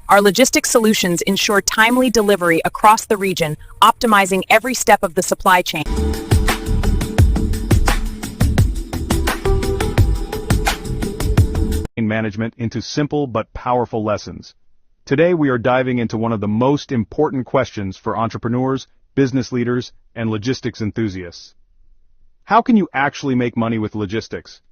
Our logistics solutions ensure timely delivery across the region, optimizing every step of the supply chain. Management into simple but powerful lessons. Today we are diving into one of the most important questions for entrepreneurs, business leaders, and logistics enthusiasts. How can you actually make money with logistics?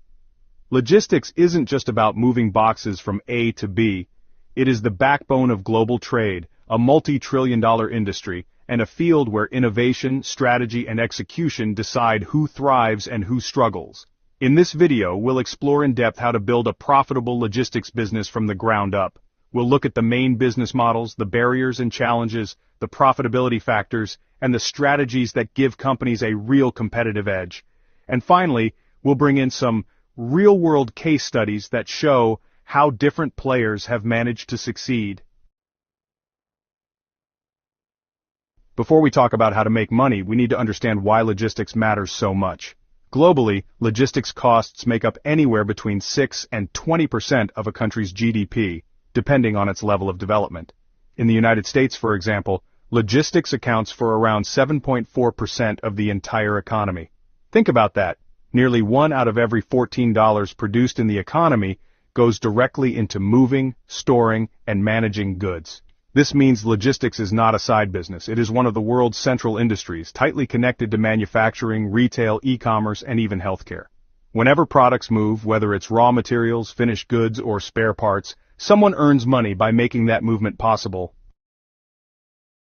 Logistics isn't just about moving boxes from A to B. It is the backbone of global trade, a multi-trillion-dollar industry, and a field where innovation, strategy, and execution decide who thrives and who struggles. In this video, we'll explore in depth how to build a profitable logistics business from the ground up. We'll look at the main business models, the barriers and challenges, the profitability factors, and the strategies that give companies a real competitive edge. And finally, we'll bring in some real-world case studies that show how different players have managed to succeed. Before we talk about how to make money, we need to understand why logistics matters so much. Globally, logistics costs make up anywhere between 6 and 20% of a country's GDP, depending on its level of development. In the United States, for example, logistics accounts for around 7.4% of the entire economy. Think about that. Nearly 1 out of every $14 produced in the economy goes directly into moving, storing, and managing goods. This means logistics is not a side business. It is one of the world's central industries, tightly connected to manufacturing, retail, e-commerce, and even healthcare. Whenever products move, whether it's raw materials, finished goods, or spare parts, someone earns money by making that movement possible.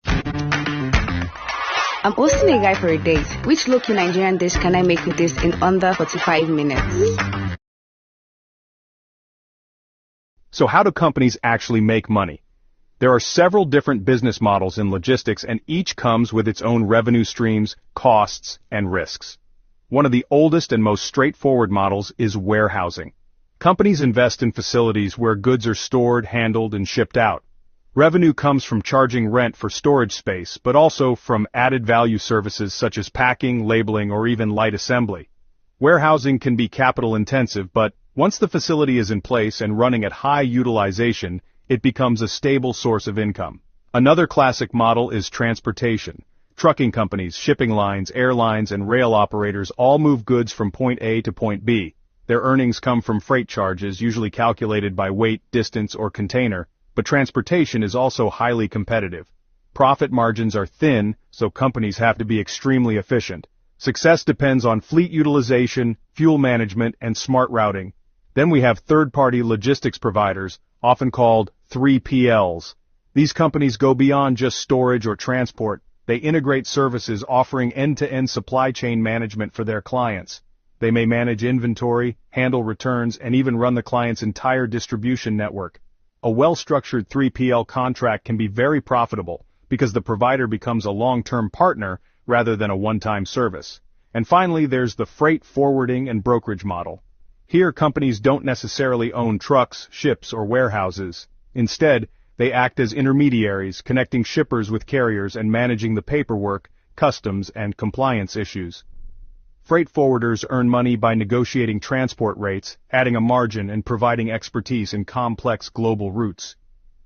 I'm hosting a guy for a date. Which local Nigerian dish can I make with this in under 45 minutes? So how do companies actually make money? There are several different business models in logistics, and each comes with its own revenue streams, costs, and risks. One of the oldest and most straightforward models is warehousing. Companies invest in facilities where goods are stored, handled, and shipped out. Revenue comes from charging rent for storage space, but also from added value services such as packing, labeling, or even light assembly. Warehousing can be capital intensive, but once the facility is in place and running at high utilization, it becomes a stable source of income. Another classic model is transportation. Trucking companies, shipping lines, airlines, and rail operators all move goods from point A to point B. Their earnings come from freight charges, usually calculated by weight, distance, or container, but transportation is also highly competitive. Profit margins are thin, so companies have to be extremely efficient. Success depends on fleet utilization, fuel management, and smart routing. Then we have third-party logistics providers, often called 3PLs. These companies go beyond just storage or transport. They integrate services offering end-to-end supply chain management for their clients. They may manage inventory, handle returns, and even run the client's entire distribution network. A well-structured 3PL contract can be very profitable because the provider becomes a long-term partner rather than a one-time service. And finally, there's the freight forwarding and brokerage model. Here, companies don't necessarily own trucks, ships, or warehouses. Instead, they act as intermediaries, connecting shippers with carriers and managing the paperwork, customs, and compliance issues. Freight forwarders earn money by negotiating transport rates, adding a margin, and providing expertise in complex global routes.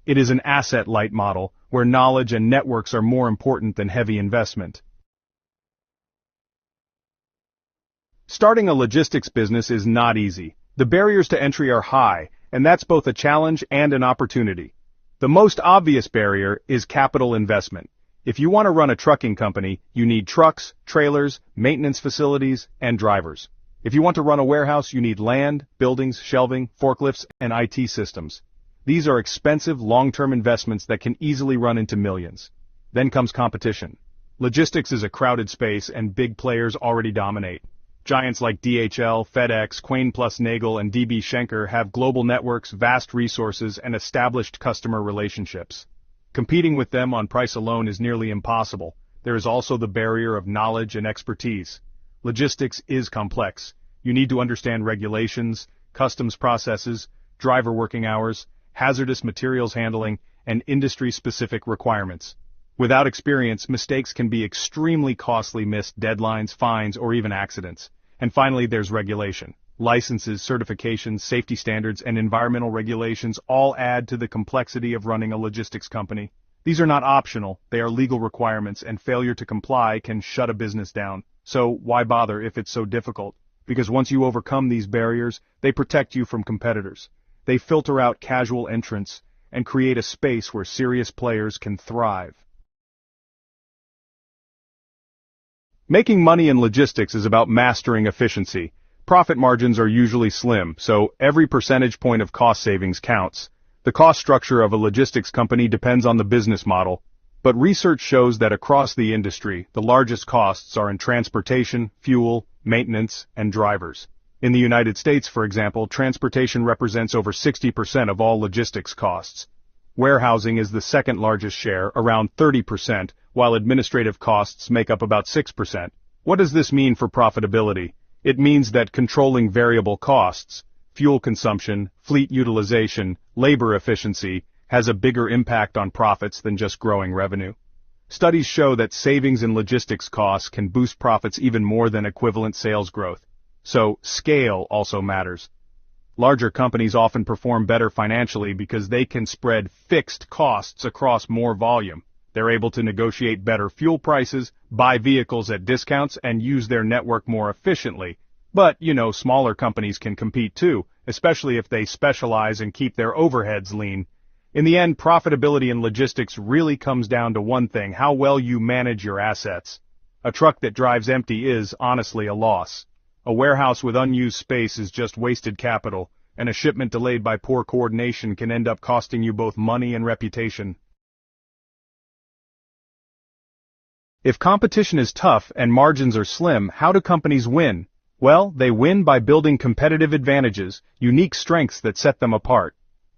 It is an asset-light model, where knowledge and networks are more important than heavy investment. Starting a logistics business is not easy. The barriers to entry are high, and that's both a challenge and an opportunity. The most obvious barrier is capital investment. If you want to run a trucking company, you need trucks, trailers, maintenance facilities, and drivers. If you want to run a warehouse, you need land, buildings, shelving, forklifts, and IT systems. These are expensive, long-term investments that can easily run into millions. Then comes competition. Logistics is a crowded space, and big players already dominate. Giants like DHL, FedEx, Quain Plus Nagel, and DB Schenker have global networks, vast resources, and established customer relationships. Competing with them on price alone is nearly impossible. There is also the barrier of knowledge and expertise. Logistics is complex. You need to understand regulations, customs processes, driver working hours, hazardous materials handling, and industry-specific requirements. Without experience, mistakes can be extremely costly, missed deadlines, fines, or even accidents. And finally, there's regulation. Licenses, certifications, safety standards, and environmental regulations all add to the complexity of running a logistics company. These are not optional, they are legal requirements, and failure to comply can shut a business down. So why bother if it's so difficult? Because once you overcome these barriers, they protect you from competitors. They filter out casual entrants and create a space where serious players can thrive. Making money in logistics is about mastering efficiency. Profit margins are usually slim, so every percentage point of cost savings counts. The cost structure of a logistics company depends on the business model, but research shows that across the industry, the largest costs are in transportation, fuel, maintenance, and drivers. In the United States, for example, transportation represents over 60% of all logistics costs. Warehousing is the second largest share, around 30%, while administrative costs make up about 6%. What does this mean for profitability? It means that controlling variable costs, fuel consumption, fleet utilization, labor efficiency, has a bigger impact on profits than just growing revenue. Studies show that savings in logistics costs can boost profits even more than equivalent sales growth. So, scale also matters. Larger companies often perform better financially because they can spread fixed costs across more volume. They're able to negotiate better fuel prices, buy vehicles at discounts, and use their network more efficiently. But, smaller companies can compete too, especially if they specialize and keep their overheads lean. In the end, profitability in logistics really comes down to one thing: how well you manage your assets. A truck that drives empty is, honestly, a loss. A warehouse with unused space is just wasted capital, and a shipment delayed by poor coordination can end up costing you both money and reputation. If competition is tough and margins are slim, how do companies win? Well, they win by building competitive advantages, unique strengths that set them apart.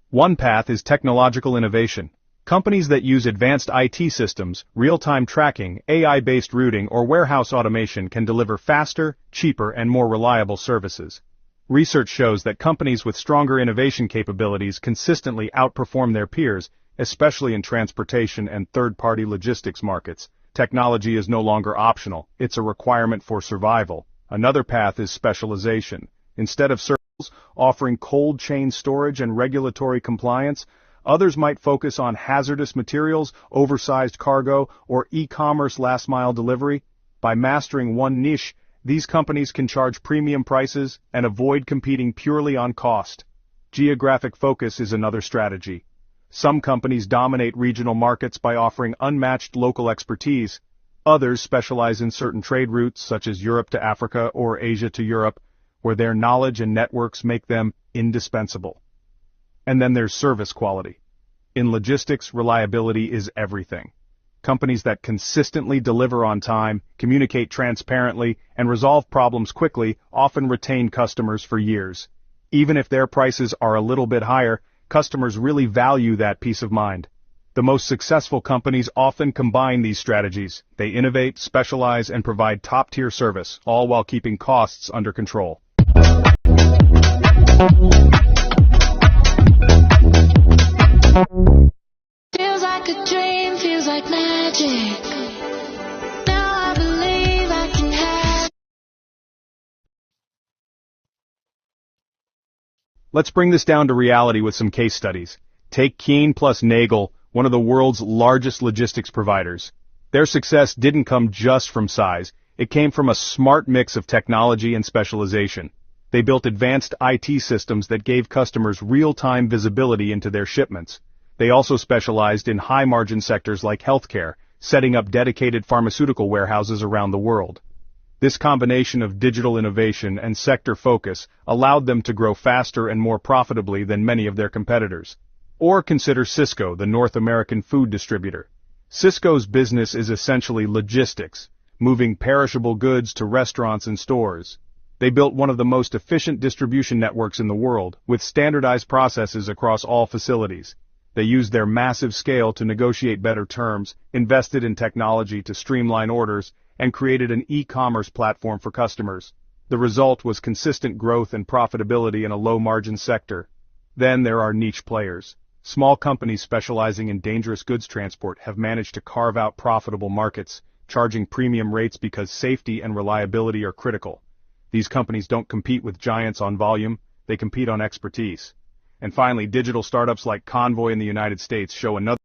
One path is technological innovation. Companies that use advanced IT systems, real-time tracking, AI-based routing, or warehouse automation can deliver faster, cheaper, and more reliable services. Research shows that companies with stronger innovation capabilities consistently outperform their peers, especially in transportation and third-party logistics markets. Technology is no longer optional, it's a requirement for survival. Another path is specialization. Instead of services offering cold chain storage and regulatory compliance, others might focus on hazardous materials, oversized cargo, or e-commerce last-mile delivery. By mastering one niche, these companies can charge premium prices and avoid competing purely on cost. Geographic focus is another strategy. Some companies dominate regional markets by offering unmatched local expertise. Others specialize in certain trade routes, such as Europe to Africa or Asia to Europe, where their knowledge and networks make them indispensable. And then there's service quality. In logistics, reliability is everything. Companies that consistently deliver on time, communicate transparently, and resolve problems quickly often retain customers for years. Even if their prices are a little bit higher, customers really value that peace of mind. The most successful companies often combine these strategies. They innovate, specialize, and provide top-tier service, all while keeping costs under control. Feels like a dream, feels like magic. Now I believe I can have. Let's bring this down to reality with some case studies. Take Keen plus Nagel, one of the world's largest logistics providers. Their success didn't come just from size, it came from a smart mix of technology and specialization. They built advanced IT systems that gave customers real-time visibility into their shipments. They also specialized in high-margin sectors like healthcare, setting up dedicated pharmaceutical warehouses around the world. This combination of digital innovation and sector focus allowed them to grow faster and more profitably than many of their competitors. Or consider Cisco, the North American food distributor. Cisco's business is essentially logistics, moving perishable goods to restaurants and stores. They built one of the most efficient distribution networks in the world, with standardized processes across all facilities. They used their massive scale to negotiate better terms, invested in technology to streamline orders, and created an e-commerce platform for customers. The result was consistent growth and profitability in a low-margin sector. Then there are niche players. Small companies specializing in dangerous goods transport have managed to carve out profitable markets, charging premium rates because safety and reliability are critical. These companies don't compete with giants on volume, they compete on expertise. And finally, digital startups like Convoy in the United States show another